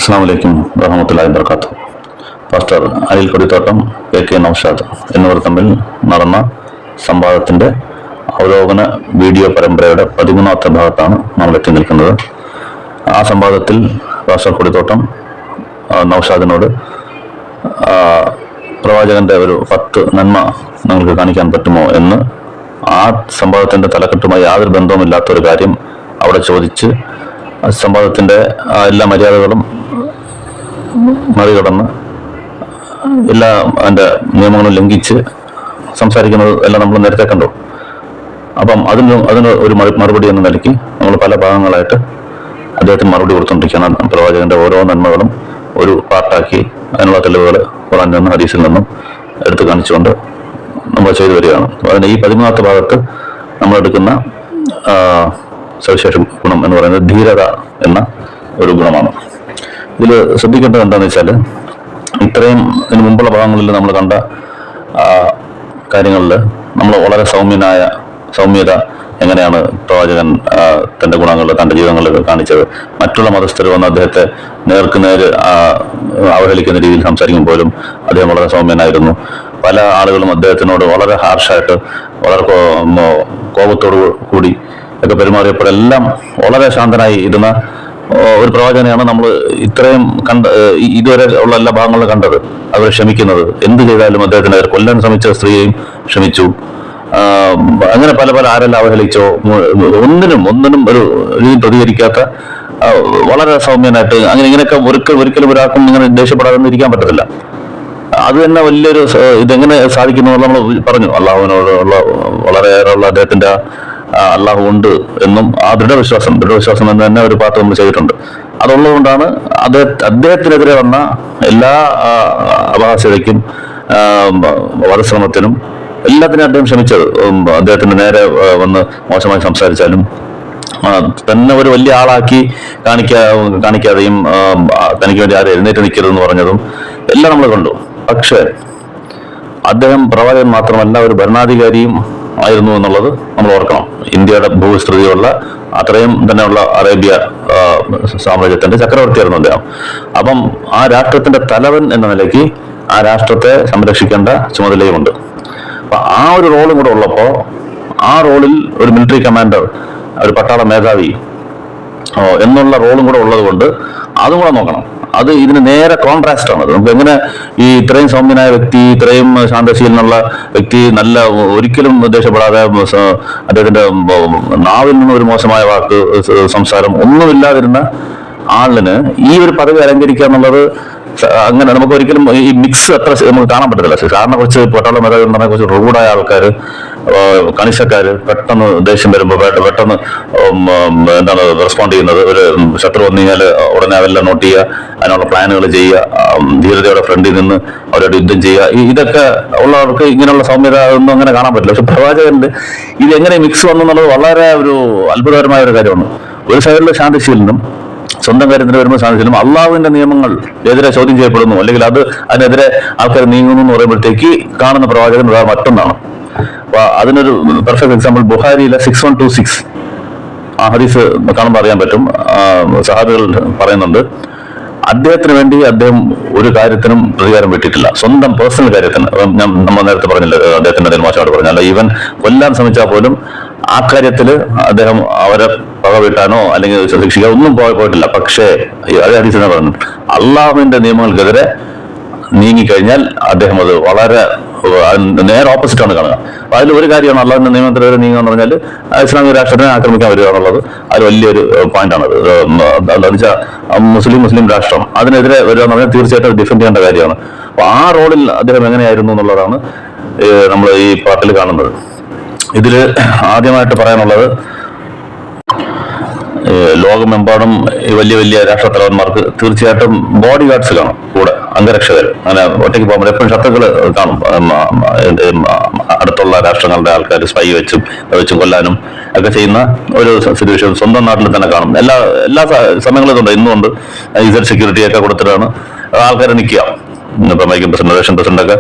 അസ്സലാമു അലൈക്കും വറഹ്മത്തുള്ളാഹി വബറകാതുഹു. പാസ്റ്റർ അനിൽ കൊടിത്തോട്ടം, AK നൗഷാദ് എന്നിവർ തമ്മിൽ നടന്ന സംവാദത്തിന്റെ അവലോകന വീഡിയോ പരമ്പരയുടെ 13ാമത്തെ ഭാഗത്താണ് നമ്മൾ എത്തി നിൽക്കുന്നത്. ആ സംവാദത്തിൽ പാസ്റ്റർ കൊടിത്തോട്ടം നൗഷാദിനോട് പ്രവാചകന്റെ ഒരു 10 നന്മ നിങ്ങൾക്ക് കാണിക്കാൻ പറ്റുമോ എന്ന് ആ സംവാദത്തിന്റെ തലക്കെട്ടുമായി യാതൊരു ബന്ധവുമില്ലാത്തൊരു കാര്യം അവിടെ ചോദിച്ച് സംവാദത്തിന്റെ എല്ലാ മര്യാദകളും മറികടന്ന് എല്ലാ അതിൻ്റെ നിയമങ്ങളും ലംഘിച്ച് സംസാരിക്കുന്നത് എല്ലാം നമ്മൾ നേരത്തെ കണ്ടു. അപ്പം അതിന് ഒരു മറുപടി എന്ന നിലയ്ക്ക് നമ്മൾ പല ഭാഗങ്ങളായിട്ട് അദ്ദേഹത്തിന് മറുപടി കൊടുത്തുകൊണ്ടിരിക്കുകയാണ്. പ്രവാചകന്റെ ഓരോ നന്മകളും ഒരു പാർട്ടാക്കി അതിനുള്ള തെളിവുകൾ ഖുർആനിൽ നിന്നും ഹദീസിൽ നിന്നും എടുത്തു കാണിച്ചുകൊണ്ട് നമ്മൾ ചെയ്തു വരികയാണ്. അതിന് ഈ 13ാമത്തെ ഭാഗത്ത് നമ്മളെടുക്കുന്ന സവിശേഷ ഗുണം എന്ന് പറയുന്നത് ധീരത എന്ന ഒരു ഗുണമാണ്. ഇതിൽ ശ്രദ്ധിക്കേണ്ടത് എന്താണെന്ന് വെച്ചാൽ, ഇത്രയും ഇതിന് മുമ്പുള്ള ഭാഗങ്ങളിൽ നമ്മൾ കണ്ട കാര്യങ്ങളിൽ നമ്മൾ വളരെ സൗമ്യത എങ്ങനെയാണ് പ്രവാചകൻ തൻ്റെ ഗുണങ്ങൾ തൻ്റെ ജീവിതങ്ങളിൽ കാണിച്ചത്. മറ്റുള്ള മതസ്ഥർ വന്ന് അദ്ദേഹത്തെ നേർക്കുനേർ അവഹേളിക്കുന്ന രീതിയിൽ സംസാരിക്കുമ്പോഴും അദ്ദേഹം വളരെ സൗമ്യനായിരുന്നു. പല ആളുകളും അദ്ദേഹത്തിനോട് വളരെ ഹാർഷായിട്ട് വളരെ കോപത്തോടു കൂടി ഒക്കെ പെരുമാറിയപ്പോഴെല്ലാം വളരെ ശാന്തനായി ഇരുന്ന ഒരു പ്രവാചകനെയാണ് നമ്മൾ ഇത്രയും ഇതുവരെ ഉള്ള എല്ലാ ഭാഗങ്ങളും കണ്ടത്. അവർ ക്ഷമിക്കുന്നത്, എന്ത് ചെയ്താലും അദ്ദേഹത്തിന് അവർ കൊല്ലാൻ ശ്രമിച്ച സ്ത്രീയെയും ക്ഷമിച്ചു. അങ്ങനെ പല ആരെല്ലാം അവഹേളിച്ചോ ഒന്നിനും ഒരു രീതിയിൽ പ്രതികരിക്കാത്ത വളരെ സൗമ്യനായിട്ട് ഇങ്ങനെയൊക്കെ ഒരിക്കലും ഒരാൾക്കും ഇങ്ങനെ ദേഷ്യപ്പെടാതെ ഇരിക്കാൻ പറ്റത്തില്ല. അത് തന്നെ വലിയൊരു ഇതെങ്ങനെ സാധിക്കുന്നു നമ്മൾ പറഞ്ഞു. അള്ളാഹുവിനോടുള്ള വളരെയേറെയുള്ള അദ്ദേഹത്തിന്റെ അള്ളാഹു ഉണ്ട് എന്നും ആ ദൃഢവിശ്വാസം എന്ന് തന്നെ ഒരു പാട്ട് നമ്മൾ ചെയ്തിട്ടുണ്ട്. അതുള്ളതുകൊണ്ടാണ് അദ്ദേഹത്തിനെതിരെ വന്ന എല്ലാ അപഹാസ്യതയ്ക്കും വധശ്രമത്തിനും എല്ലാത്തിനും അദ്ദേഹം ക്ഷമിച്ചത്. അദ്ദേഹത്തിന് നേരെ വന്ന് മോശമായി സംസാരിച്ചാലും തന്നെ ഒരു വലിയ ആളാക്കി കാണിക്കാതെയും തനിക്ക് വേണ്ടി ആരും എഴുന്നേറ്റ് നിൽക്കരുതെന്ന് പറഞ്ഞതും എല്ലാം നമ്മൾ കണ്ടു. പക്ഷേ അദ്ദേഹം പ്രവാചകൻ മാത്രമല്ല, ഒരു ഭരണാധികാരിയും ആയിരുന്നു എന്നുള്ളത് നമ്മൾ ഓർക്കണം. ഇന്ത്യയുടെ ഭൂവിസ്തൃതിയുള്ള അത്രയും തന്നെയുള്ള അറേബ്യ സാമ്രാജ്യത്തിന്റെ ചക്രവർത്തിയായിരുന്നു അദ്ദേഹം. അപ്പം ആ രാഷ്ട്രത്തിന്റെ തലവൻ എന്ന നിലയ്ക്ക് ആ രാഷ്ട്രത്തെ സംരക്ഷിക്കേണ്ട ചുമതലയുമുണ്ട്. അപ്പൊ ആ ഒരു റോളും കൂടെ ഉള്ളപ്പോ ആ റോളിൽ ഒരു മിലിറ്ററി കമാൻഡർ, ഒരു പട്ടാള മേധാവി എന്നുള്ള റോളും കൂടെ ഉള്ളത് കൊണ്ട് അതും കൂടെ നോക്കണം. അത് ഇതിന് നേരെ കോൺട്രാസ്റ്റ് ആണ്. നമുക്ക് എങ്ങനെ ഈ ഇത്രയും സൗമ്യനായ വ്യക്തി, ഇത്രയും ശാന്തശീലനുള്ള വ്യക്തി, നല്ല ഒരിക്കലും ദേഷ്യപ്പെടാതെ അദ്ദേഹത്തിന്റെ നാവിൽ നിന്ന് ഒരു മോശമായ വാക്ക്, സംസാരം ഒന്നുമില്ലാതിരുന്ന ആളിന് ഈ ഒരു പദവി അലങ്കരിക്കുക എന്നുള്ളത് അങ്ങനെ നമുക്ക് ഒരിക്കലും ഈ മിക്സ് അത്ര നമുക്ക് കാണാൻ പറ്റത്തില്ല. സാറിനെ കുറിച്ച് പട്ടാള മേധാവി എന്ന് പറഞ്ഞാൽ കുറച്ച് റൂഡായ ആൾക്കാർ, കണിശക്കാര്, പെട്ടെന്ന് ദേഷ്യം വരുമ്പോൾ പെട്ടെന്ന് എന്താണ് റെസ്പോണ്ട് ചെയ്യുന്നത്. ഒരു ശത്രു വന്നു കഴിഞ്ഞാൽ ഉടനെ അതെല്ലാം നോട്ട് ചെയ്യുക, അതിനുള്ള പ്ലാനുകൾ ചെയ്യുക, ധീരതയുടെ ഫ്രണ്ടിൽ നിന്ന് അവരോട് യുദ്ധം ചെയ്യുക. ഇതൊക്കെ ഉള്ളവർക്ക് ഇങ്ങനെയുള്ള സൗമ്യത ഒന്നും അങ്ങനെ കാണാൻ പറ്റില്ല. പക്ഷെ പ്രവാചകന്റെ ഇത് എങ്ങനെ മിക്സ് വന്നു എന്നുള്ളത് വളരെ ഒരു അത്ഭുതകരമായ ഒരു കാര്യമാണ്. ഒരു സൈഡിൽ ശാന്തശീലനും സ്വന്തം കാര്യത്തിന് വരുമ്പോൾ സാധിച്ചാലും അള്ളാഹുവിന്റെ നിയമങ്ങൾ എതിരെ ചോദ്യം ചെയ്യപ്പെടുന്നു, അല്ലെങ്കിൽ അതിനെതിരെ ആൾക്കാർ നീങ്ങുന്നു എന്ന് പറയുമ്പോഴത്തേക്ക് കാണുന്ന പ്രവാചകൻ മറ്റൊന്നാണ്. അപ്പൊ അതിനൊരു പെർഫെക്റ്റ് എക്സാമ്പിൾ ബുഖാരിയിലെ 6126 ആ ഹദീസ് കാണുമ്പോൾ അറിയാൻ പറ്റും. സഹാബികൾ പറയുന്നുണ്ട്, അദ്ദേഹത്തിന് വേണ്ടി അദ്ദേഹം ഒരു കാര്യത്തിനും പ്രതികാരം വിട്ടിട്ടില്ല. സ്വന്തം പേഴ്സണൽ കാര്യത്തിന്, നമ്മൾ നേരത്തെ പറഞ്ഞില്ല അദ്ദേഹത്തിന്റെ മോശമായിട്ട് പറഞ്ഞല്ല, ഈവൻ കൊല്ലാൻ ശ്രമിച്ചാൽ പോലും ആ കാര്യത്തില് അദ്ദേഹം അവരെ പക വീട്ടാനോ അല്ലെങ്കിൽ ശിക്ഷിക്കാനോ ഒന്നും പോയിട്ടില്ല. പക്ഷേ അതേ ഹദീസിനെ പറഞ്ഞു, അള്ളാഹുവിന്റെ നിയമങ്ങൾക്കെതിരെ നീങ്ങിക്കഴിഞ്ഞാൽ അദ്ദേഹം അത് വളരെ നേരെ ഓപ്പോസിറ്റ് ആണ് കാണുക. അപ്പൊ അതിൽ ഒരു കാര്യമാണ് അള്ളാഹുവിന്റെ നിയമത്തിനെതിരെ നീങ്ങുക എന്ന് പറഞ്ഞാൽ ഇസ്ലാമിക രാഷ്ട്രത്തിനെ ആക്രമിക്കാൻ വരിക എന്നുള്ളത് അത് വലിയൊരു പോയിന്റാണ്. എന്താണെന്ന് വെച്ചാൽ മുസ്ലിം രാഷ്ട്രം അതിനെതിരെ വരിക എന്ന് പറഞ്ഞാൽ തീർച്ചയായിട്ടും ഡിഫെൻഡ് ചെയ്യേണ്ട കാര്യമാണ്. അപ്പൊ ആ റോളിൽ അദ്ദേഹം എങ്ങനെയായിരുന്നു എന്നുള്ളതാണ് നമ്മൾ ഈ പാട്ടിൽ കാണുന്നത്. ഇതില് ആദ്യമായിട്ട് പറയാനുള്ളത്, ലോകമെമ്പാടും വലിയ രാഷ്ട്രത്തലവന്മാർക്ക് തീർച്ചയായിട്ടും ബോഡി ഗാർഡ്സ് കാണും, കൂടെ അംഗരക്ഷകർ. അങ്ങനെ ഒറ്റയ്ക്ക് പോകുമ്പോൾ എപ്പോഴും ശത്രുക്കൾ കാണും. അടുത്തുള്ള രാഷ്ട്രങ്ങളുടെ ആൾക്കാർ സ്പൈ വെച്ചും കൊല്ലാനും ഒക്കെ ചെയ്യുന്ന ഒരു സിറ്റുവേഷൻ സ്വന്തം നാട്ടിൽ തന്നെ കാണും. എല്ലാ സമയങ്ങളും ഉണ്ട്. ഇന്നുകൊണ്ട് ഇസഡ് സെക്യൂരിറ്റി ഒക്കെ കൊടുത്തിട്ടാണ് ആൾക്കാരെ നിൽക്കുക. ഇപ്പം അമേരിക്കൻ പ്രസിഡന്റ്, റഷ്യൻ പ്രസിഡന്റ് ഒക്കെ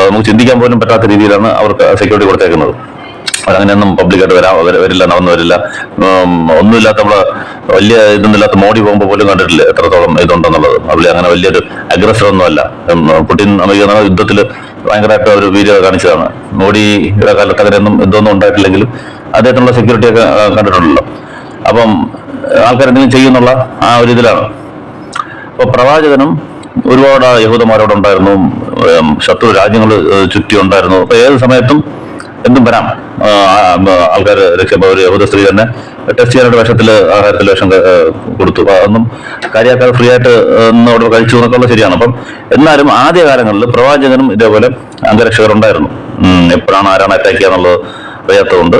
നമുക്ക് ചിന്തിക്കാൻ പോലും പറ്റാത്ത രീതിയിലാണ് അവർക്ക് സെക്യൂരിറ്റി കൊടുത്തേക്കുന്നത്. അവരങ്ങനെയൊന്നും പബ്ലിക്കായിട്ട് വരില്ല, നടന്നു വരില്ല. ഒന്നുമില്ലാത്ത നമ്മള് വലിയ ഇതൊന്നുമില്ലാത്ത മോഡി പോകുമ്പോൾ പോലും കണ്ടിട്ടില്ല എത്രത്തോളം ഇതുണ്ടെന്നുള്ളത്. അവിടെ അങ്ങനെ വലിയൊരു അഗ്രസർ ഒന്നുമല്ല. പുടിൻ അമേരിക്ക യുദ്ധത്തിൽ ഭയങ്കരമായിട്ട് ഒരു വീഡിയോ കാണിച്ചതാണ്. മോഡിയുടെ കാലത്ത് അങ്ങനെയൊന്നും ഇതൊന്നും ഉണ്ടായിട്ടില്ലെങ്കിലും അദ്ദേഹത്തിനുള്ള സെക്യൂരിറ്റി ഒക്കെ കണ്ടിട്ടുണ്ടല്ലോ. അപ്പം ആൾക്കാരെന്തെങ്കിലും ചെയ്യുന്നുള്ള ആ ഒരു ഇതിലാണ്. അപ്പൊ പ്രവാചകനും ഒരുപാട് യഹൂദന്മാരോടുണ്ടായിരുന്നു, ശത്രു രാജ്യങ്ങൾ ചുറ്റി ഉണ്ടായിരുന്നു. അപ്പൊ ഏത് സമയത്തും എന്തും വരാം. ആൾക്കാർ ഒരു യഹൂദ സ്ത്രീ തന്നെ ടെസ്റ്റ് ചെയ്യാനായിട്ട് വിഷത്തിൽ ആഹാരത്തിൽ വിഷം കൊടുത്തു. അതൊന്നും കാര്യമാക്കാതെ ഫ്രീ ആയിട്ട് അവിടെ കഴിച്ചു എന്നൊക്കെ ഉള്ളത് ശരിയാണ്. അപ്പം എന്നാലും ആദ്യകാലങ്ങളിൽ പ്രവാചകനും ഇതേപോലെ അംഗരക്ഷകരുണ്ടായിരുന്നു. എപ്പോഴാണ് ആരാണ് അറ്റാക്ക് ചെയ്യുക എന്നുള്ളത് അറിയാത്തതുകൊണ്ട്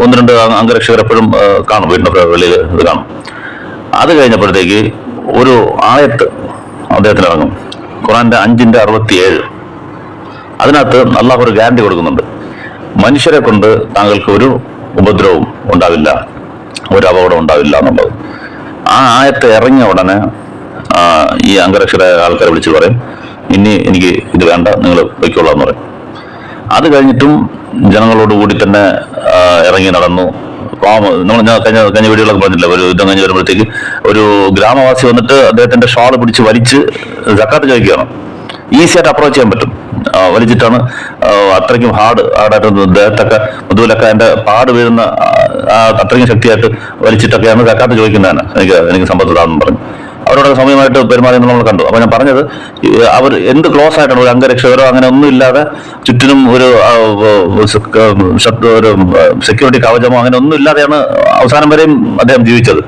ഒന്ന് രണ്ട് അംഗരക്ഷകർ എപ്പോഴും കാണും, വീടിന്റെ വെളിയിൽ ഇത് കാണും. അത് കഴിഞ്ഞപ്പോഴത്തേക്ക് ഒരു ആയത്ത് അദ്ദേഹത്തിന് ഇറങ്ങും, ഖുറാന്റെ 5:67. അതിനകത്ത് അള്ളാഹു ഒരു ഗ്യാരണ്ടി കൊടുക്കുന്നുണ്ട്, മനുഷ്യരെ കൊണ്ട് താങ്കൾക്ക് ഒരു ഉപദ്രവവും ഉണ്ടാവില്ല, ഒരു അപകടം ഉണ്ടാവില്ല എന്നുള്ളത്. ആ ആയത്ത് ഇറങ്ങിയ ഉടനെ ഈ അംഗരക്ഷര ആൾക്കാരെ വിളിച്ച് പറയും, ഇനി എനിക്ക് ഇത് വേണ്ട, നിങ്ങൾ വയ്ക്കോളാം എന്ന് പറയും. അത് കഴിഞ്ഞിട്ടും ജനങ്ങളോട് കൂടി തന്നെ ഇറങ്ങി നടന്നു. നമ്മൾ ഞാൻ കഴിഞ്ഞ വീഡിയോകളൊക്കെ പറഞ്ഞില്ല, ഒരു യുദ്ധം കഴിഞ്ഞ് വരുമ്പോഴത്തേക്ക് ഒരു ഗ്രാമവാസി വന്നിട്ട് അദ്ദേഹത്തിന്റെ ഷാൾ പിടിച്ച് വലിച്ച് സക്കാത്ത് ചോദിക്കുകയാണ്. ഈസി ആയിട്ട് അപ്രോച്ച് ചെയ്യാൻ പറ്റും. വലിച്ചിട്ടാണ് അത്രയ്ക്കും ഹാർഡായിട്ട് ദേഹത്തൊക്കെ മുതുകിലൊക്കെ അതിന്റെ പാട് വീഴുന്ന അത്രയ്ക്കും ശക്തിയായിട്ട് വലിച്ചിട്ടൊക്കെയാണ് സക്കാത്ത് ചോദിക്കുന്നതാണ്. എനിക്ക് സമ്പത്ത് താണെന്ന് പറഞ്ഞു അവരോടൊക്കെ സമയമായിട്ട് പെരുമാറിയെന്ന് നമ്മൾ കണ്ടു. അപ്പൊ ഞാൻ പറഞ്ഞത്, അവർ എന്ത് ക്ലോസ് ആയിട്ടാണ്, ഒരു അംഗരക്ഷകരോ അങ്ങനെ ഒന്നും ഇല്ലാതെ ചുറ്റിനും ഒരു സെക്യൂരിറ്റി കവചമോ അങ്ങനെ ഒന്നും ഇല്ലാതെയാണ് അവസാനം വരെയും അദ്ദേഹം ജീവിച്ചത്.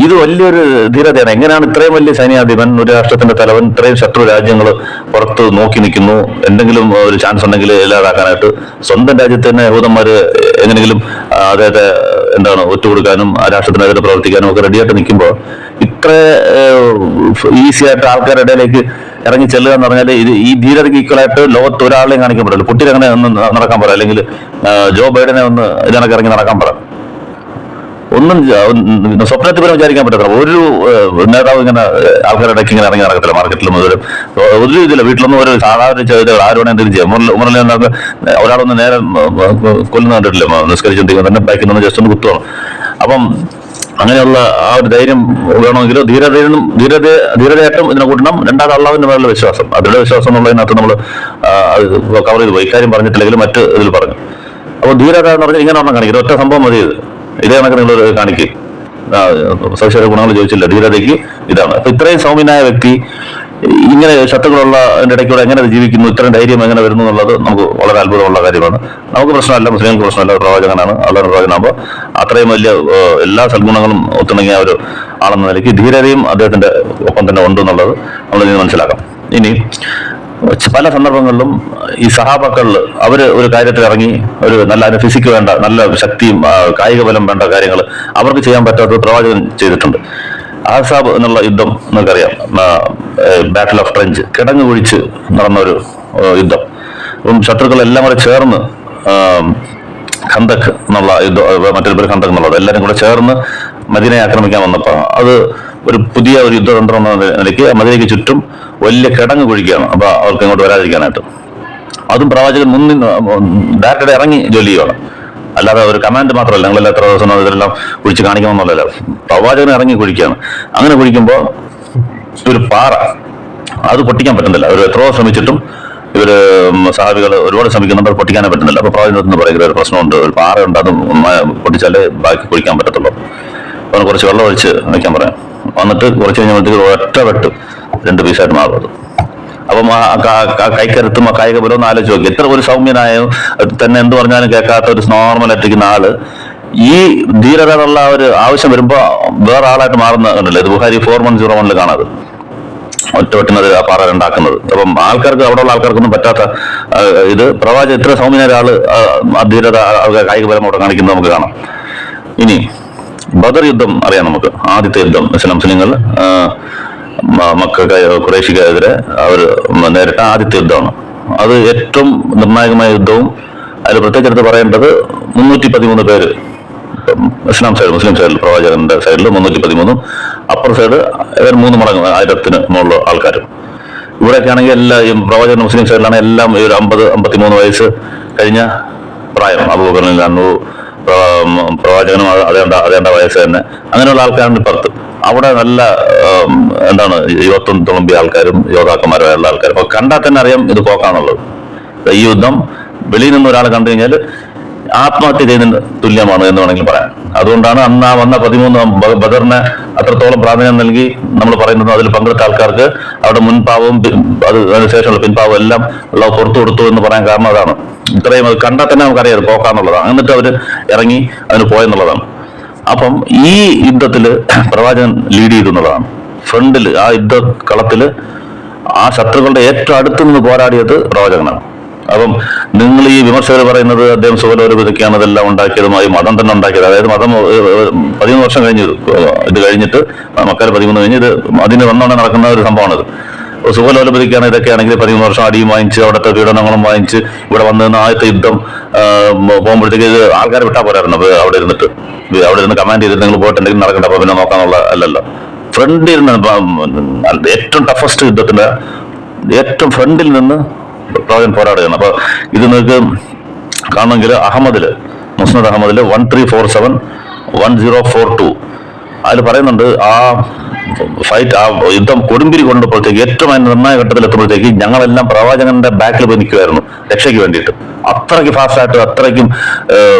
ഇത് വലിയൊരു ധീരതയാണ്. എങ്ങനെയാണ് ഇത്രയും വലിയ സൈന്യാധിപൻ, ഒരു രാഷ്ട്രത്തിന്റെ തലവൻ, ഇത്രയും ശത്രു രാജ്യങ്ങൾ പുറത്ത് നോക്കി നിൽക്കുന്നു, എന്തെങ്കിലും ഒരു ചാൻസ് ഉണ്ടെങ്കിൽ ഇല്ലാതാക്കാനായിട്ട് സ്വന്തം രാജ്യത്ത് തന്നെ യഹൂദന്മാര് എങ്ങനെയെങ്കിലും അദ്ദേഹത്തെ ഒറ്റുകൊടുക്കാനും ആ രാഷ്ട്രത്തിനെതിരെ പ്രവർത്തിക്കാനും ഒക്കെ റെഡിയായിട്ട് നിൽക്കുമ്പോൾ ഇത്ര ഈസി ആയിട്ട് ആൾക്കാരുടെ ഇടയിലേക്ക് ഇറങ്ങി ചെല്ലുക എന്ന് പറഞ്ഞാൽ ഈ ധീരതയ്ക്ക് ഈക്വലായിട്ട് ലോകത്ത് ഒരാളെയും കാണിക്കാൻ പറ്റില്ല. പുട്ടിനെ ഒന്ന് നടക്കാൻ പറയാം, അല്ലെങ്കിൽ ജോ ബൈഡനെ ഒന്ന് ഇതിനൊക്കെ ഇറങ്ങി നടക്കാൻ പറയാം. ഒന്നും സ്വപ്നത്തിൽ പോലും വിചാരിക്കാൻ പറ്റത്തില്ല. ഒരു നേതാവ് ഇങ്ങനെ ആൾക്കാരുടെ ഇടയ്ക്ക് ഇങ്ങനെ ഇറങ്ങി നടക്കത്തില്ല. മാർക്കറ്റിലും ഒരു ഇതില്ല, വീട്ടിലൊന്നും ഒരു സാധാരണ ചെയ്തകൾ ആരോടെ എന്തെങ്കിലും ചെയ്യാം. മുരളിയൊക്കെ ഒരാളൊന്ന് നേരെ കൊല്ലുന്ന കണ്ടിട്ടില്ല, നിസ്കരിച്ചിട്ടുണ്ടെങ്കിൽ തന്നെ ബാക്കിൽ നിന്ന് ജസ്റ്റ് ഒന്ന് കുത്തുവാണ്. അപ്പം അങ്ങനെയുള്ള ആ ഒരു ധൈര്യം വേണമെങ്കിൽ ധീരതയായിട്ടും ഇതിനെ കൂട്ടണം. രണ്ടാമത് അള്ളാഹുവിന്റെ മേലുള്ള വിശ്വാസം, അതിലുള്ള വിശ്വാസം എന്നുള്ളതിനകത്ത് നമ്മൾ കവർ ചെയ്തു പോയി. ഇക്കാര്യം പറഞ്ഞിട്ടില്ലെങ്കിലും മറ്റ് ഇതിൽ പറഞ്ഞു. അപ്പോൾ ധീരത എന്ന് പറഞ്ഞാൽ ഇങ്ങനെ ഒരെണ്ണം കാണിക്കും, ഒറ്റ സംഭവം മതി. ഇതേ കണക്ക് നിങ്ങൾ കാണിക്കും. സവിശേഷ ഗുണങ്ങൾ ചോദിച്ചില്ല, ധീരതയ്ക്ക് ഇതാണ്. അപ്പൊ ഇത്രയും സൗമ്യനായ വ്യക്തി ഇങ്ങനെ ശത്രുക്കളുള്ള അതിന്റെ ഇടയ്ക്കൂടെ എങ്ങനെ ജീവിക്കുന്നു, ഇത്രയും ധൈര്യം എങ്ങനെ വരുന്നു എന്നുള്ളത് നമുക്ക് വളരെ അത്ഭുതമുള്ള കാര്യമാണ്. നമുക്ക് പ്രശ്നമല്ല, മുസ്ലിങ്ങൾക്ക് പ്രശ്നമല്ല, പ്രവാചകനാണ്, അള്ളാഹു പ്രവാചകനാകുമ്പോൾ അത്രയും വലിയ എല്ലാ സൽഗുണങ്ങളും ഒത്തുണങ്ങിയ ഒരു ആളെന്ന നിലയ്ക്ക് ധീരതയും അദ്ദേഹത്തിന്റെ ഒപ്പം തന്നെ ഉണ്ട് എന്നുള്ളത് നമ്മൾ ഇതിന് മനസ്സിലാക്കാം. ഇനി പല സന്ദർഭങ്ങളിലും ഈ സഹാബാക്കളിൽ അവര് ഒരു കാര്യത്തിൽ ഇറങ്ങി ഒരു നല്ല ഫിസിക്ക് വേണ്ട, നല്ല ശക്തിയും കായിക ബലം വേണ്ട കാര്യങ്ങൾ അവർക്ക് ചെയ്യാൻ പറ്റാത്തത് പ്രവാചകൻ ചെയ്തിട്ടുണ്ട്. ആസാബ് എന്നുള്ള യുദ്ധം നിങ്ങൾക്കറിയാം, ബാറ്റിൽ ഓഫ് ട്രെഞ്ച്, കിടങ്ങ് കുഴിച്ച് നടന്ന ഒരു യുദ്ധം. അപ്പം ശത്രുക്കളെല്ലാം കൂടെ ചേർന്ന് ഖന്തക് എന്നുള്ള യുദ്ധം, മറ്റൊരു പേര് ഖന്തക് എന്നുള്ളത്, എല്ലാവരും കൂടെ ചേർന്ന് മദീനയെ ആക്രമിക്കാൻ വന്നപ്പോൾ അത് ഒരു പുതിയ ഒരു യുദ്ധതന്ത്രം എന്ന നിലയ്ക്ക് മദീനയ്ക്ക് ചുറ്റും വലിയ കിടങ്ങ് കുഴിക്കുകയാണ്. അപ്പൊ അവർക്ക് ഇങ്ങോട്ട് വരാതിരിക്കാനായിട്ട് അതും പ്രവാചകൻ മുന്നിൽ ഡയറക്റ്റ് ഇറങ്ങി ജോലി ചെയ്യുകയാണ്. അല്ലാതെ ഒരു കമാൻഡ് മാത്രമല്ല, ഞങ്ങളെല്ലാം എത്ര ദിവസം ഇതെല്ലാം കുഴിച്ച് കാണിക്കണമെന്നുള്ളതല്ല, പ്രവാചകൻ ഇറങ്ങി കുഴിക്കുകയാണ്. അങ്ങനെ കുഴിക്കുമ്പോൾ ഒരു പാറ അത് പൊട്ടിക്കാൻ പറ്റുന്നില്ല. അവർ എത്രയോ ശ്രമിച്ചിട്ടും ഇവര് സഹാബികൾ ഒരുപാട് ശ്രമിക്കുന്നുണ്ട്, അത് പൊട്ടിക്കാനേ പറ്റുന്നില്ല. അപ്പൊ പ്രവാചകൻ പറയുന്ന ഒരു പ്രശ്നമുണ്ട്, ഒരു പാറയുണ്ട്, അത് പൊട്ടിച്ചാലേ ബാക്കി കുഴിക്കാൻ പറ്റത്തുള്ളൂ. അപ്പോൾ കുറച്ച് വെള്ളം ഒഴിച്ച് വയ്ക്കാൻ പറയാം. വന്നിട്ട് കുറച്ച് കഴിഞ്ഞപ്പോഴത്തേക്ക് ഒറ്റ വെട്ട് 2 പീസായിട്ട് മാറും അത്. അപ്പം കൈക്കരുത്തും ആ കായിക ബലം ഒന്ന് ആലോചിച്ച് നോക്കി. എത്ര ഒരു സൗമ്യനായ തന്നെ എന്ത് പറഞ്ഞാലും കേൾക്കാത്ത ഒരു നോർമൽ ആയിട്ടിരിക്കുന്ന ആള് ഈ ധീരത എന്നുള്ള ഒരു ആവശ്യം വരുമ്പോ വേറെ ആളായിട്ട് മാറുന്ന കണ്ടില്ല. ഇത് ബുഖാരി 4101 കാണാത്, ഒറ്റ വെട്ടുന്നത് ആ പാറ ഉണ്ടാക്കുന്നത്. അപ്പം ആൾക്കാർക്ക്, അവിടെയുള്ള ആൾക്കാർക്കൊന്നും പറ്റാത്ത ഇത് പ്രവാചകൻ ഇത്ര സൗമ്യനായ ഒരാള് ധീരത കായിക ബലം അവിടെ കാണിക്കുന്നത് നമുക്ക് കാണാം. ഇനി ബദർ യുദ്ധം അറിയാം നമുക്ക്. ആദ്യത്തെ യുദ്ധം മുസ്ലിങ്ങൾ മക്ക ഖുറൈശിക്കെതിരെ അവർ നേരിട്ട ആദ്യത്തെ യുദ്ധമാണ്. അത് ഏറ്റവും നിർണായകമായ യുദ്ധവും അതിൽ പ്രത്യേകിച്ച് എടുത്ത് പറയേണ്ടത് 313 പേര് ഇസ്ലാം സൈഡ്, മുസ്ലിം സൈഡിൽ പ്രവാചകന്റെ സൈഡിൽ 313, അപ്പർ സൈഡ് 3 മടങ്ങ് 1000-ന് മുകളിൽ ആൾക്കാരും. ഇവിടെയൊക്കെ ആണെങ്കിൽ എല്ലാ പ്രവാചകൻ മുസ്ലിം സൈഡിലാണ് എല്ലാം ഒരു 50-53 വയസ്സ് കഴിഞ്ഞ പ്രായം. അബൂബക്കറിന് 100, പ്രവാചകനും അതേണ്ട വയസ്സ് തന്നെ. അങ്ങനെയുള്ള ആൾക്കാരാണ് ഇപ്പുറത്ത്. അവിടെ നല്ല എന്താണ് യുവത്വം തുളുമ്പിയ ആൾക്കാരും യോദ്ധാക്കന്മാരുമായുള്ള ആൾക്കാരും. അപ്പൊ കണ്ടാൽ തന്നെ അറിയാം ഇത് പോക്കാണുള്ളത്. ഈ യുദ്ധം വെളിയിൽ നിന്ന് ഒരാൾ കണ്ടു കഴിഞ്ഞാൽ ആത്മഹത്യ ചെയ്യുന്നതിന് തുല്യമാണ് എന്ന് വേണമെങ്കിൽ പറയാം. അതുകൊണ്ടാണ് അന്ന് ആ വന്ന 13 ബദറിനെ അത്രത്തോളം പ്രാധാന്യം നൽകി നമ്മൾ പറയുന്നത്. അതിൽ പങ്കെടുത്ത ആൾക്കാർക്ക് അവിടെ മുൻപാവവും അതിനുശേഷമുള്ള പിൻപാവവും എല്ലാം ഉള്ള പുറത്തു കൊടുത്തു എന്ന് പറയാൻ കാരണം അതാണ്. ഇത്രയും അത് കണ്ടാൽ തന്നെ നമുക്കറിയാം പോക്കാന്നുള്ളതാണ്. എന്നിട്ട് അവർ ഇറങ്ങി അതിന് പോയെന്നുള്ളതാണ്. അപ്പം ഈ യുദ്ധത്തില് പ്രവാചകൻ ലീഡ് ചെയ്തു എന്നുള്ളതാണ്. ഫ്രണ്ടിൽ ആ യുദ്ധ കളത്തില് ആ ശത്രുക്കളുടെ ഏറ്റവും അടുത്ത് നിന്ന് പോരാടിയത് പ്രവാചകനാണ്. അപ്പം നിങ്ങൾ ഈ വിമർശകർ പറയുന്നത് അദ്ദേഹം സുഖലോലുപതയ്ക്കാണ് ഇതെല്ലാം ഉണ്ടാക്കിയതുമായി മതം തന്നെ ഉണ്ടാക്കിയത്. അതായത് മതം 13 വർഷം കഴിഞ്ഞു ഇത് കഴിഞ്ഞിട്ട് മക്കാർ 13 കഴിഞ്ഞ് ഇത് അതിന് വന്നോടെ നടക്കുന്ന ഒരു സംഭവമാണിത്. സുഖലോലുപതിക്കാണ് ഇതൊക്കെയാണെങ്കിൽ 13 വർഷം അടിയും വാങ്ങിച്ച് അവിടുത്തെ പീഡനങ്ങളും വാങ്ങിച്ച് ഇവിടെ വന്നിരുന്ന ആദ്യത്തെ യുദ്ധം പോകുമ്പോഴത്തേക്ക് ഇത് ആൾക്കാരെ വിട്ടാൽ പോരായിരുന്നു. അവിടെ ഇരുന്ന് കമാൻഡ് ചെയ്തിട്ട് നിങ്ങൾ പോയിട്ട് എന്തെങ്കിലും നടക്കണ്ട, അപ്പൊ പിന്നെ നോക്കാനുള്ള അല്ലല്ലോ. ഫ്രണ്ടിൽ നിന്ന് ഏറ്റവും ടഫസ്റ്റ് യുദ്ധത്തിന്റെ ഏറ്റവും ഫ്രണ്ടിൽ നിന്ന് പ്രവാചകൻ പോരാടുകയാണ്. അപ്പൊ ഇത് നിങ്ങൾക്ക് കാണണമെങ്കിൽ മുസ്നദ് അഹമ്മദില് 1347 1042 അതിൽ പറയുന്നുണ്ട് ആ ഫൈറ്റ്, ആ യുദ്ധം കൊടുമ്പിരി കൊണ്ടപ്പോഴത്തേക്ക് ഏറ്റവും നിർണായക ഘട്ടത്തിൽ എത്തുമ്പോഴത്തേക്ക് ഞങ്ങളെല്ലാം പ്രവാചകന്റെ ബാക്കിൽ പോയി നിൽക്കുമായിരുന്നു രക്ഷയ്ക്ക് വേണ്ടിയിട്ട്. അത്രയ്ക്ക് ഫാസ്റ്റായിട്ട് അത്രയ്ക്കും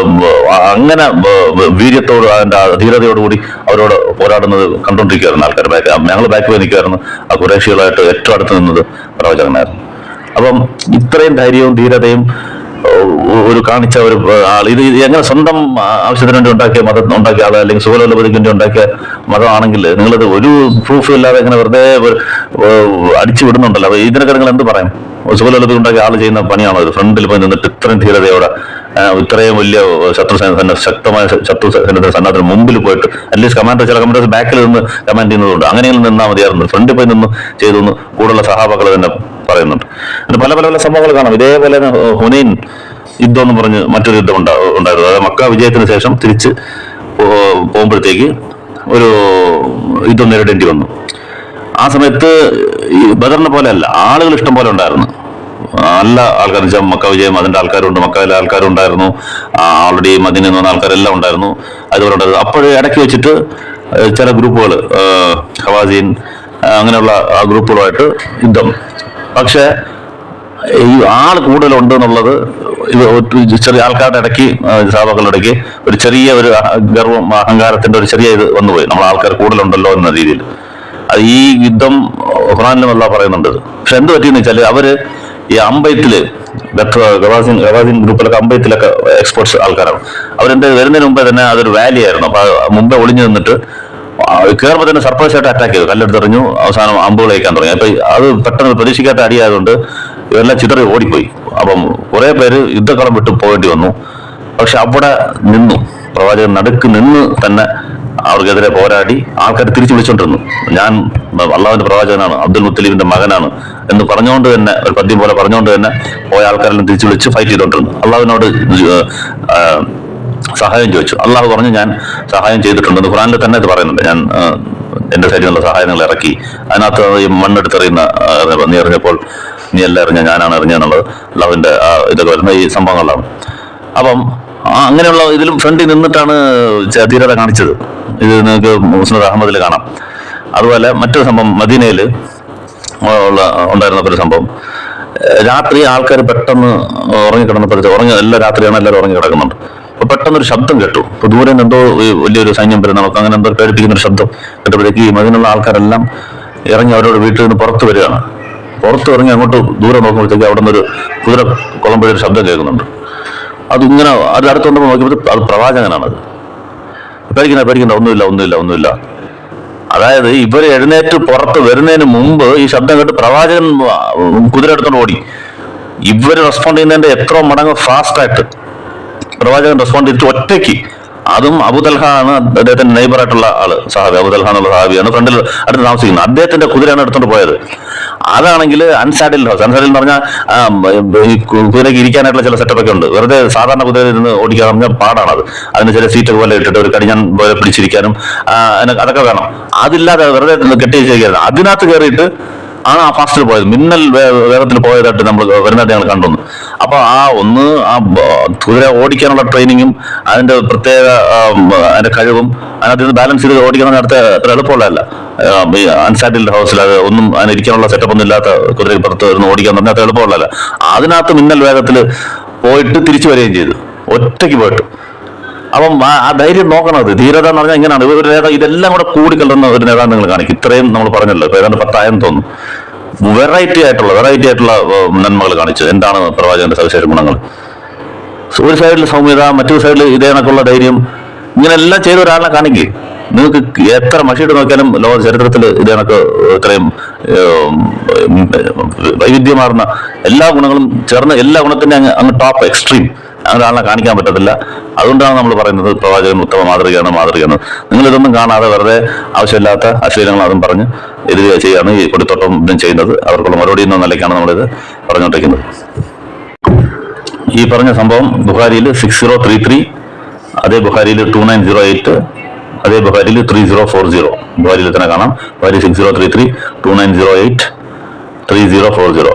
അങ്ങനെ വീര്യത്തോട് അതിന്റെ ധീരതയോടുകൂടി അവരോട് പോരാടുന്നത് കണ്ടുകൊണ്ടിരിക്കുകയായിരുന്നു ആൾക്കാർ. ഞങ്ങൾ ബാക്കിൽ പോയി നിൽക്കുമായിരുന്നു. ആ ഖുറൈശികളായിട്ട് ഏറ്റവും അടുത്ത് നിന്നത് പ്രവാചകനായിരുന്നു. അപ്പം ഇത്രയും ധൈര്യവും ധീരതയും ഒരു കാണിച്ച ഒരു ആൾ ഇത് എങ്ങനെ സ്വന്തം ആവശ്യത്തിന് വേണ്ടി ഉണ്ടാക്കിയ ആൾ അല്ലെങ്കിൽ സുഖലോലുപതിക്ക് വേണ്ടി ഉണ്ടാക്കിയ മതമാണെങ്കിൽ നിങ്ങളിത് ഒരു പ്രൂഫും ഇല്ലാതെ ഇങ്ങനെ വെറുതെ അടിച്ചു വിടുന്നുണ്ടല്ലോ. അപ്പൊ ഇതിനൊക്കെ നിങ്ങൾ എന്ത് പറയും? സുഖലോലുപതി ഉണ്ടാക്കിയ ആൾ ചെയ്യുന്ന പണിയാണോ ഇത്? ഫ്രണ്ടിൽ പോയി നിന്നിട്ട് ഇത്രയും ധീരതയോടെ ഇത്രയും വലിയ ശക്തമായ ശത്രു സന്നാഹത്തിന് മുമ്പിൽ പോയിട്ട് അറ്റ്ലീസ്റ്റ് ചില കമാൻഡേഴ്സ് ബാക്കിൽ നിന്ന് കമാൻഡ് ചെയ്യുന്നതുകൊണ്ട് അങ്ങനെയെങ്കിലും നിന്നാൽ മതിയായിരുന്നു. ഫ്രണ്ടിൽ പോയി നിന്ന് ചെയ്തു കൂടുതലുള്ള സഹാബകൾ തന്നെ പറയുന്നുണ്ട്. പല പല പല സംഭവങ്ങൾ കാണാം. ഇതേപോലെ ഹുനൈൻ യുദ്ധം എന്ന് പറഞ്ഞ് മറ്റൊരു യുദ്ധം ഉണ്ടായിരുന്നു. അതായത് മക്ക വിജയത്തിന് ശേഷം തിരിച്ച് പോകുമ്പോഴത്തേക്ക് ഒരു യുദ്ധം നേരിടേണ്ടി വന്നു. ആ സമയത്ത് ഈ ബദറിനെ പോലെ അല്ല, ആളുകൾ ഇഷ്ടം പോലെ ഉണ്ടായിരുന്നു. നല്ല ആൾക്കാർ വെച്ചാൽ മക്ക വിജയം അതിന്റെ ആൾക്കാരുണ്ട്, മക്കയിലെ ആൾക്കാരുണ്ടായിരുന്നു, ഓൾറെഡി മദീനയിൽ നിന്ന് വന്ന ആൾക്കാരെല്ലാം ഉണ്ടായിരുന്നു. അതുപോലെ ഉണ്ടായിരുന്നു. അപ്പോൾ ഇടയ്ക്ക് വെച്ചിട്ട് ചില ഗ്രൂപ്പുകൾ ഹവാസീൻ അങ്ങനെയുള്ള ആ ഗ്രൂപ്പുകളുമായിട്ട് യുദ്ധം. പക്ഷെ ഈ ആൾ കൂടുതലുണ്ട് എന്നുള്ളത് ചെറിയ ആൾക്കാരുടെ ഇടയ്ക്ക് സഹാബകളുടെ ഇടയ്ക്ക് ഒരു ചെറിയ ഒരു ഗർവം അഹങ്കാരത്തിന്റെ ഒരു ചെറിയ ഇത് വന്നുപോയി. നമ്മൾ ആൾക്കാർ കൂടുതലുണ്ടല്ലോ എന്ന രീതിയിൽ. അത് ഈ യുദ്ധം ഖുർആനിലും അല്ലാഹ് പറയുന്നുണ്ട്. പക്ഷെ എന്ത് പറ്റിയെന്ന് വെച്ചാൽ അവര് ഈ അമ്പയത്തില് ഗവാസിൻ ഗ്രൂപ്പിലൊക്കെ അമ്പയത്തിലൊക്കെ എക്സ്പേർട്സ് ആൾക്കാരാണ്. അവരെന്ത് വരുന്നതിന് മുമ്പേ തന്നെ അതൊരു വാലി ആയിരുന്നു. അപ്പൊ മുമ്പേ ഒളിഞ്ഞു നിന്നിട്ട് കയറുമ്പോൾ തന്നെ സർപ്രൈസ് ആയിട്ട് അറ്റാക്ക് ചെയ്തു, കല്ലെടുത്തെറിഞ്ഞു, അവസാനം അമ്പുകൾ കഴിക്കാൻ തുടങ്ങി. അപ്പൊ അത് പെട്ടെന്ന് പ്രതീക്ഷിക്കാത്ത അടിയായതുകൊണ്ട് ഇവരെല്ലാം ചിതറി ഓടിപ്പോയി. അപ്പം കുറെ പേര് യുദ്ധക്കളം വിട്ട് പോകേണ്ടി വന്നു. പക്ഷെ അവിടെ നിന്നു പ്രവാചകൻ നടുക്ക് നിന്ന് തന്നെ അവർക്കെതിരെ പോരാടി ആൾക്കാർ തിരിച്ചു വിളിച്ചോണ്ടിരുന്നു. ഞാൻ അള്ളാഹുവിന്റെ പ്രവാചകനാണ്, അബ്ദുൽ മുത്തലീബിന്റെ മകനാണ് എന്ന് പറഞ്ഞുകൊണ്ട് തന്നെ ഒരു പദ്യം പോലെ പറഞ്ഞുകൊണ്ട് തന്നെ പോയ ആൾക്കാരെല്ലാം തിരിച്ചു വിളിച്ച് ഫൈറ്റ് ചെയ്തോണ്ടിരുന്നു. അള്ളാഹുവിനോട് സഹായം ചോദിച്ചു. അള്ളാഹു പറഞ്ഞു ഞാൻ സഹായം ചെയ്തിട്ടുണ്ടെന്ന് ഖുർആനിൽ തന്നെ ഇത് പറയുന്നുണ്ട്. ഞാൻ എന്റെ സൈഡിൽ നിന്നുള്ള സഹായങ്ങൾ ഇറക്കി. അതിനകത്ത് ഈ മണ്ണെടുത്തെറിയുന്ന നീ എറിഞ്ഞപ്പോൾ നീ എല്ലാം എറിഞ്ഞ ഞാനാണ് എറിഞ്ഞെന്നുള്ളത് അള്ളാഹുവിന്റെ ഇതൊക്കെ വരുന്ന ഈ സംഭവങ്ങളാണ്. അപ്പം അങ്ങനെയുള്ള ഇതിലും ഫ്രണ്ടിൽ നിന്നിട്ടാണ് ധീരത കാണിച്ചത്. ഇത് നിങ്ങൾക്ക് മുസ്നദ് അഹമ്മദിൽ കാണാം. അതുപോലെ മറ്റൊരു സംഭവം മദീനയിൽ ഉണ്ടായിരുന്നപ്പോൾ ഒരു സംഭവം, രാത്രി ആൾക്കാർ പെട്ടെന്ന് ഉറങ്ങിക്കിടന്നപ്പോഴത്തെ എല്ലാ രാത്രിയാണ് എല്ലാവരും ഉറങ്ങി കിടക്കുന്നുണ്ട്. അപ്പൊ പെട്ടെന്നൊരു ശബ്ദം കേട്ടു. അപ്പൊ ദൂരെ നിന്ന് എന്തോ വലിയൊരു സൈന്യം വരുന്ന നമുക്ക് അങ്ങനെ എന്തോ പേടിപ്പിക്കുന്ന ഒരു ശബ്ദം കേട്ടപ്പോഴേക്ക് ഈ മദീനയുള്ള ആൾക്കാരെല്ലാം ഇറങ്ങി അവരോട് വീട്ടിൽ നിന്ന് പുറത്ത് വരികയാണ്. പുറത്ത് ഇറങ്ങി അങ്ങോട്ട് ദൂരെ നോക്കുമ്പോഴത്തേക്ക് അവിടെ നിന്നൊരു കുതിര കുളമ്പൊഴൊരു ശബ്ദം കേൾക്കുന്നുണ്ട്. അതിങ്ങനെ അത് അടുത്ത് വന്നപ്പോൾ നോക്കിയപ്പോൾ അത് പ്രവാചകനാണത്. പേടിക്കണ്ട ഒന്നുമില്ല. അതായത് ഇവർ എഴുന്നേറ്റ് പുറത്ത് വരുന്നതിന് മുമ്പ് ഈ ശബ്ദം കേട്ട് പ്രവാചകൻ കുതിര എടുത്തോണ്ട് ഓടി. ഇവര് റെസ്പോണ്ട് ചെയ്യുന്നതിന്റെ എത്ര മടങ്ങ് ഫാസ്റ്റായിട്ട് പ്രവാചകൻ റെസ്പോണ്ട് ചെയ്തിട്ട് ഒറ്റയ്ക്ക്. അതും അബൂതൽഹ ആണ് അദ്ദേഹത്തിന്റെ നെയ്ബറായിട്ടുള്ള ആള്, സഹാബി അബൂതൽഹ എന്നുള്ള സഹാബിയാണ്, ഫ്രണ്ടിൽ അടുത്ത് താമസിക്കുന്നത്. അദ്ദേഹത്തിന്റെ കുതിരയാണ് എടുത്തോണ്ട് പോയത്. അതാണെങ്കിൽ അൻസാഡിൽ ഹൗസ്, അൻസാഡിൽ എന്ന് പറഞ്ഞാൽ ഈ കുതിരയ്ക്ക് ഇരിക്കാനായിട്ടുള്ള ചില സെറ്റപ്പ് ഒക്കെ ഉണ്ട്. വെറുതെ സാധാരണ കുതിര ഇരുന്ന് ഓടിക്കാൻ പറഞ്ഞാൽ പാടാണത്. അതിന് ചില സീറ്റ് പോലെ ഇട്ടിട്ട് ഒരു കടിഞ്ഞാൻ പോലെ പിടിച്ചിരിക്കാനും അതൊക്കെ വേണം. അതില്ലാതെ വെറുതെ കെട്ടി വെച്ചിരിക്കുന്നത്. അതിനകത്ത് കയറിയിട്ട് ആണ് ആ ഫാസ്റ്റിൽ പോയത്. മിന്നൽ വേഗത്തിൽ പോയതായിട്ട് നമ്മൾ വരുന്നതായിട്ട് ഞങ്ങൾ കണ്ടുവന്നു. അപ്പൊ കുതിര ഓടിക്കാനുള്ള ട്രെയിനിങ്ങും അതിന്റെ പ്രത്യേക അതിന്റെ കഴിവും അതിനകത്ത് ബാലൻസ് ചെയ്ത് ഓടിക്കണം അത്ര എളുപ്പമുള്ളതല്ല. അൺസാറ്റിൽഡ് ഹൗസിൽ അത് ഒന്നും അതിനിരിക്കാനുള്ള സെറ്റപ്പ് ഒന്നും ഇല്ലാത്ത കുതിര പുറത്ത് വരുന്ന ഓടിക്കാൻ പറഞ്ഞാൽ അത്ര എളുപ്പമുള്ളതല്ല. അതിനകത്ത് മിന്നൽ വേഗത്തിൽ പോയിട്ട് തിരിച്ചു വരികയും ചെയ്തു, ഒറ്റയ്ക്ക് പോയിട്ട്. അപ്പം ആ ധൈര്യം നോക്കണത്, ധീരത എന്ന് പറഞ്ഞാൽ ഇങ്ങനെയാണ്. ഒരു നേതാവ് ഇതെല്ലാം കൂടെ കൂടിക്കലർന്ന ഒരു നേതാവ് നിങ്ങൾ കാണിക്കും. ഇത്രയും നമ്മൾ പറഞ്ഞല്ലോ, ഇപ്പൊ ഏതാണ്ട് 10 തോന്നുന്നു. വെറൈറ്റി ആയിട്ടുള്ള നന്മകൾ കാണിച്ചു. എന്താണ് പ്രവാചകന്റെ സവിശേഷ ഗുണങ്ങൾ? ഒരു സൈഡിൽ സൗമ്യത, മറ്റൊരു സൈഡിൽ ഇതേ കണക്കുള്ള ധൈര്യം, ഇങ്ങനെല്ലാം ചെയ്ത ഒരാളെ കാണിക്കേ. നിങ്ങൾക്ക് എത്ര മഷിയിട്ട് നോക്കിയാലും ലോക ചരിത്രത്തിൽ ഇതേ കണക്ക് ഇത്രയും വൈവിധ്യമാർന്ന എല്ലാ ഗുണങ്ങളും ചേർന്ന് എല്ലാ ഗുണത്തിന്റെ അങ്ങ് ടോപ്പ് എക്സ്ട്രീം അങ്ങനെ ആളിനെ കാണിക്കാൻ പറ്റത്തില്ല. അതുകൊണ്ടാണ് നമ്മൾ പറയുന്നത് പ്രവാചകൻ ഉത്തമ മാതൃകയാണ്. നിങ്ങൾ ഇതൊന്നും കാണാതെ വെറുതെ ആവശ്യമില്ലാത്ത അശ്ലീലങ്ങൾ അതും പറഞ്ഞ് ഇത് ചെയ്യാണ് ഈ കൊടിത്തോട്ടം ഇതും ചെയ്യുന്നത്. അവർക്കുള്ള മറുപടി എന്ന നിലയ്ക്കാണ് നമ്മളിത് പറഞ്ഞുകൊണ്ടിരിക്കുന്നത്. ഈ പറഞ്ഞ സംഭവം ബുഖാരിയിൽ 6033, അതേ ബുഖാരിയിൽ 2908, അതേ ബുഖാരിയിൽ 3040. ബുഖാരിയിൽ തന്നെ കാണാം. ബുഖാരി 6033, 2908, 3040.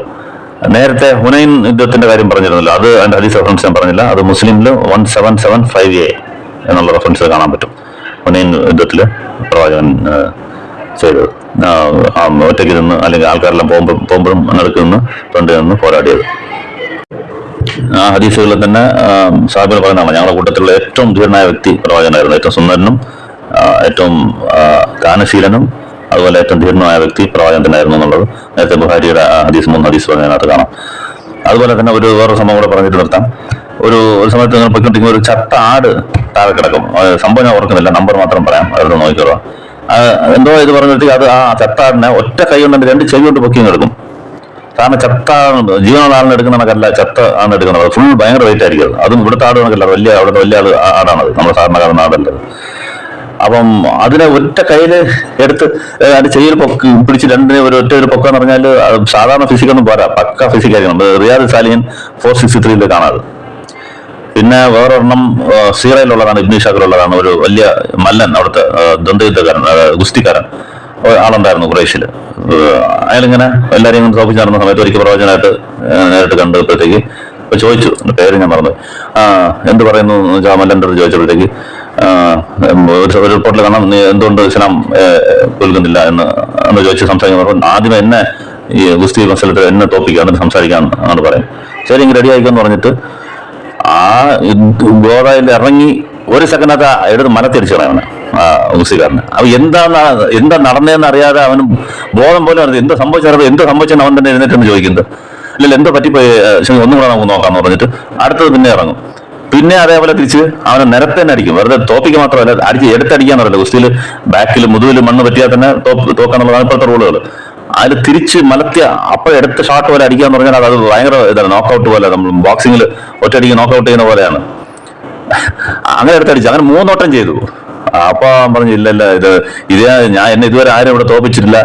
നേരത്തെ ഹുനൈൻ യുദ്ധത്തിന്റെ കാര്യം പറഞ്ഞിരുന്നല്ലോ, അത് അതിന്റെ ഹദീസ് റെഫറൻസ് ഞാൻ പറഞ്ഞില്ല. അത് മുസ്ലിമിൽ 1775A എന്നുള്ള റെഫറൻസ് കാണാൻ പറ്റും. ഹുനൈൻ യുദ്ധത്തില് പ്രവാചകൻ ചെയ്തത് ഒറ്റയ്ക്ക് നിന്ന്, അല്ലെങ്കിൽ ആൾക്കാരെല്ലാം പോകുമ്പോഴും നടുക്ക് നിന്ന് ഫ്രണ്ടിൽ നിന്ന് പോരാടിയത്. ആ ഹദീസുകളിൽ തന്നെ സാഹിബിന് പറയുന്നതാണ്, ഞങ്ങളുടെ കൂട്ടത്തിലുള്ള ഏറ്റവും ധീരനായ വ്യക്തി പ്രവാചകനായിരുന്നു. ഏറ്റവും സുന്ദരനും ഏറ്റവും ദാനശീലനും അതുപോലെ ഏറ്റവും ധീരനായ വ്യക്തി പ്രവാചകൻ തന്നെയായിരുന്നു എന്നുള്ളത് നേരത്തെ ബുഖാരിയുടെ ഹദീസ് 3 ഹദീസ് പറഞ്ഞതിനകത്ത് കാണാം. അതുപോലെ തന്നെ വേറൊരു സംഭവം കൂടെ പറഞ്ഞിട്ട് നിർത്താം. ഒരു സമയത്ത് നിങ്ങൾ പൊയ്ക്കൊണ്ടിരിക്കുന്ന ഒരു ചത്ത ആട് താഴെ കിടക്കും. സംഭവം ഞാൻ ഓർക്കുന്നില്ല, നമ്പർ മാത്രം പറയാം, അവരോട് നോക്കിക്കോളൂ. എന്തോ ഇത് പറഞ്ഞിട്ട് അത് ആ ചത്ത ആടിനെ ഒറ്റ കൈ കൊണ്ട് 2 ചെവി കൊണ്ട് പൊക്കിയും കിടക്കും. കാരണം ചത്ത ജീവനുള്ള ആളിനെ എടുക്കണമെന്നല്ല, ചത്ത ആണ് എടുക്കുന്നത്. ഫുൾ ഭയങ്കര വെയിറ്റ് ആയിരിക്കും. അതും ഇവിടുത്തെ ആട് കണക്കല്ല, അവിടുത്തെ വലിയ ആടാണത്, നമ്മുടെ സാധാരണ കാണുന്ന ആടല്ലത്. അപ്പം അതിനെ ഒറ്റ കയ്യില് എടുത്ത് അതിന്റെ ചെയിൽ പിടിച്ച് രണ്ടിനെ ഒറ്റ ഒരു പൊക്കാന്ന് പറഞ്ഞാൽ സാധാരണ ഫിസിക്കൊന്നും പോരാ, പക്ക ഫിസിക്കായിരിക്കണം. റിയാദ് സാലിഹിൻ 463 കാണാതെ. പിന്നെ വേറൊരെണ്ണം സീറയിലുള്ളതാണ്, ഇബ്നു ഷാക്കിലുള്ളതാണ്. ഒരു വലിയ മല്ലൻ, അവിടുത്തെ ദ്വന്ദ്വയുദ്ധക്കാരൻ, ഗുസ്തിക്കാരൻ ആളുണ്ടായിരുന്നു ഖുറൈശില്. അയാളിങ്ങനെ എല്ലാവരെയും കൊണ്ട് തോപ്പിച്ച് നടന്ന സമയത്ത് ഒരിക്കൽ പ്രവചനമായിട്ട് നേരിട്ട് കണ്ടപ്പോഴത്തേക്ക് ഇപ്പൊ ചോദിച്ചു, പേര് ഞാൻ മറന്നു, എന്ത് പറയുന്നു മല്ലൻ്റെ അടുത്ത് ചോദിച്ചപ്പോഴത്തേക്ക് ഒരു റിപ്പോർട്ടിൽ കാണാം, നീ എന്തുകൊണ്ട് ഇസ്ലാം കൊല്ലുന്നില്ല എന്ന് ചോദിച്ച് സംസാരിക്കാൻ ആദ്യം എന്നെ ഈ ഗുസ്തി മത്സരത്തിൽ എന്നെ തോപ്പിക്കാണ് സംസാരിക്കാൻ ആണ് പറയും. ശരി എങ്കിൽ റെഡി ആയിക്കാന്ന് പറഞ്ഞിട്ട് ആ ഗോവയിൽ ഇറങ്ങി ഒരു സെക്കൻഡൊക്കെ എടുത്ത് മലത്തിരിച്ചു കളയാണ് ഗുസ്തിക്കാരന്. അവൻ എന്താ നടന്നതെന്ന് അറിയാതെ അവന് ബോധം പോലും അറിയാം. എന്താ സംഭവിച്ചെന്ന് അവൻ തന്നെ എഴുന്നേറ്റെന്ന് ചോദിക്കുന്നത്. ഇല്ല എന്തോ പറ്റിപ്പോയി, ഒന്നും കൂടെ നമുക്ക് നോക്കാന്ന് പറഞ്ഞിട്ട് അടുത്തത് പിന്നെ ഇറങ്ങും. പിന്നെ അതേപോലെ തിരിച്ച് അവനെ നിരത്തെ തന്നെ അടിക്കും. വെറുതെ തോപ്പിക്ക് മാത്രമല്ല, എടുത്തടിക്കാന്ന് പറയില്ല. ഗുസ്തിയിൽ ബാക്കിൽ മുതുകിൽ മണ്ണ് പറ്റിയാൽ തന്നെ തോക്കാന്നുള്ളതാണ് ഇപ്പോഴത്തെ റൂളുകൾ. അതിൽ തിരിച്ച് മലത്തിയ അപ്പോൾ എടുത്ത ഷോട്ട് പോലെ അടിക്കാന്ന് പറഞ്ഞാൽ അത് ഭയങ്കര ഇതാണ്, നോക്കൗട്ട് പോലെ. നമ്മൾ ബോക്സിങ്ങിൽ ഒറ്റയടിക്ക് നോക്കൗട്ട് ചെയ്യുന്ന പോലെയാണ്. അങ്ങനെ എടുത്തടിച്ചു. അങ്ങനെ 3 വട്ടം ചെയ്തു. അപ്പൊ പറഞ്ഞു ഇല്ല ഇതേ എന്നെ ഇതുവരെ ആരും ഇവിടെ തോപ്പിച്ചിട്ടില്ല,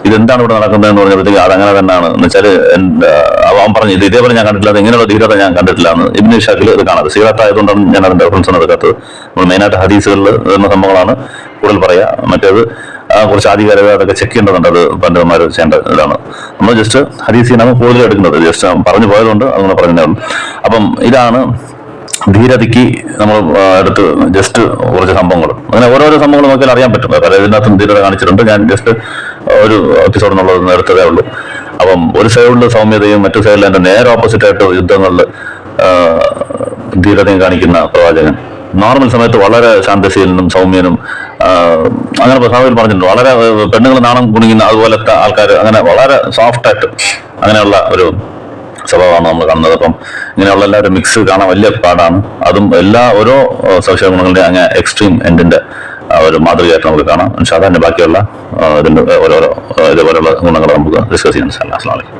ഇതെന്താണ് ഇവിടെ നടക്കുന്നതെന്ന് പറഞ്ഞപ്പോഴത്തേക്ക് അതങ്ങനെ തന്നെയാണ് എന്ന് വെച്ചാൽ അവൻ പറഞ്ഞു ഇതേപോലെ ഞാൻ കണ്ടിട്ടില്ല, അത് ഇങ്ങനെയുള്ള ധീരത ഞാൻ കണ്ടിട്ടില്ല എന്ന്. ഇബ്നു ഷാക്കിൽ ഇത് കാണാതെ സീറത്തായതുകൊണ്ടാണ് ഞാൻ അതിന്റെ റെഫറൻസ് എടുക്കാത്തത്. നമ്മൾ മെയിനായിട്ട് ഹദീസുകളിൽ വരുന്ന സംഭവങ്ങളാണ് കൂടുതൽ പറയാ. മറ്റേത് കുറച്ച് ആധികാരികത അതൊക്കെ ചെക്ക് ചെയ്യേണ്ടതുണ്ട്, അത് പണ്ഡിതന്മാർ ചെയ്യേണ്ട ഇതാണ്. നമ്മൾ ജസ്റ്റ് ഹദീസിനാണ് കൂടുതൽ എടുക്കുന്നത്, ജസ്റ്റ് പറഞ്ഞു പോയതുകൊണ്ട് അങ്ങനെ പറഞ്ഞതേ ഉള്ളൂ. അപ്പം ഇതാണ് ധീരതയ്ക്ക് നമ്മൾ എടുത്ത് ജസ്റ്റ് കുറച്ച് സംഭവങ്ങൾ, അങ്ങനെ ഓരോരോ സംഭവങ്ങൾ നോക്കിയാൽ അറിയാൻ പറ്റും. പല ഇതിനകത്തും ധീരത കാണിച്ചിട്ടുണ്ട്. ഞാൻ ജസ്റ്റ് ഒരു എപ്പിസോഡ് എന്നുള്ളത് എടുത്തതേ ഉള്ളൂ. അപ്പം ഒരു സൈഡിൽ സൗമ്യതയും മറ്റു സൈഡിൽ എൻ്റെ നേരെ ഓപ്പോസിറ്റ് ആയിട്ട് യുദ്ധങ്ങളിൽ ധീരതയും കാണിക്കുന്ന പ്രവാചകൻ. നോർമൽ സമയത്ത് വളരെ ശാന്തശീലനും സൗമ്യനും, അങ്ങനെ സാഹചര്യം പറഞ്ഞിട്ടുണ്ട്. വളരെ പെണ്ണുങ്ങൾ നാണം കുണിക്കുന്ന അതുപോലത്തെ ആൾക്കാർ, അങ്ങനെ വളരെ സോഫ്റ്റായിട്ട് അങ്ങനെയുള്ള ഒരു സ്വഭാവമാണ് നമ്മൾ കാണുന്നത്. അപ്പം ഇങ്ങനെയുള്ള എല്ലാവരും മിക്സ് കാണാൻ വലിയ പാടാണ്. അതും ഓരോ സവിശേഷ ഗുണങ്ങളുടെ അങ്ങ് എക്സ്ട്രീം എൻഡിന്റെ ഒരു മാതൃകയായിട്ട് നമുക്ക് കാണാം. അതിന്റെ ബാക്കിയുള്ള ഇതിന്റെ ഓരോരോ ഇതേപോലെയുള്ള ഗുണങ്ങൾ നമുക്ക് ഡിസ്കസ് ചെയ്യാം. അസ്സലാമു അലൈക്കും.